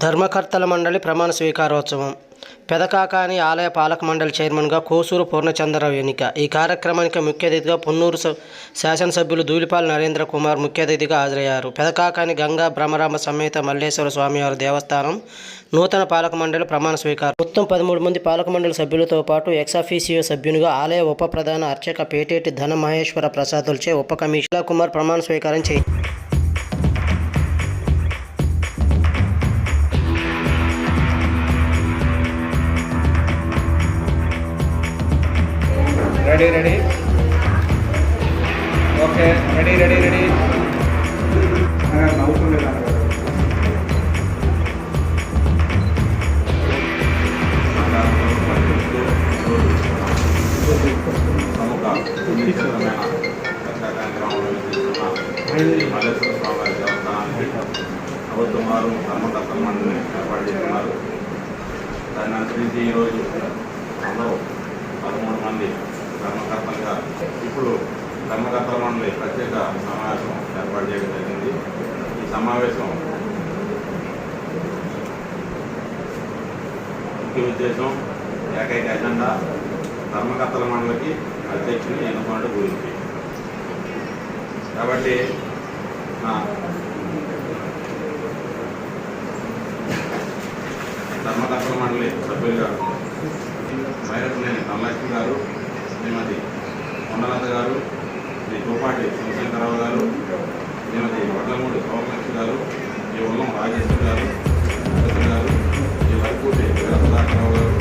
ధర్మకర్తల మండలి ప్రమాణ స్వీకారోత్సవం. పెదకాకాని ఆలయ పాలక మండలి చైర్మన్గా కోసూరు పూర్ణచంద్రరావు ఎన్నిక. ఈ కార్యక్రమానికి ముఖ్య అతిథిగా పొన్నూరు శాసనసభ్యులు ధూళిపాల నరేంద్ర కుమార్ ముఖ్య అతిథిగా హాజరయ్యారు. పెదకాకాని గంగా బ్రహ్మరామ సమేత మల్లేశ్వర స్వామివారి దేవస్థానం నూతన పాలక మండలి ప్రమాణ స్వీకారం. మొత్తం 13 మంది పాలక మండలి సభ్యులతో పాటు ఎక్స్-అఫీషియో సభ్యునిగా ఆలయ ఉప ప్రధాన అర్చక పేటేటి ధన మహేశ్వర ప్రసాదులచే ఉప కమిషనర్ కుమార్ ప్రమాణ స్వీకారం చేయించారు. రెడీ ఓకే రెడీ మల్లేశ్వర స్వామి దేవస్థానానికి ప్రభుత్వం వారు ధర్మకర్తల మండలిని ఏర్పాటు చేస్తున్నారు. దాన్ని అనుసరించి ఈరోజు అందరూ 13 మంది ధర్మకర్తలుగా ఇప్పుడు ధర్మకర్తల మండలి ప్రత్యేక సమావేశం ఏర్పాటు చేయడం జరిగింది. ఈ సమావేశం ముఖ్య ఉద్దేశం ఏకైక ఎజెండా ధర్మకర్తల మండలికి అధ్యక్షుని ఎన్నుకోవడం గురించి. కాబట్టి ధర్మకర్తల మండలి సభ్యులుగా మైరకులేని ధనలక్ష్మి గారు, శ్రీమతి కొండలత గారు, శ్రీ తోపాటి శివశంకరరావు గారు, శ్రీమతి వడ్లమూడి శోభలక్ష్మి గారు, శ్రీ ఉల్లం రాజేశ్వర్ గారు గారు, శ్రీ వైపూటి వీరసుధాకరరావు గారు,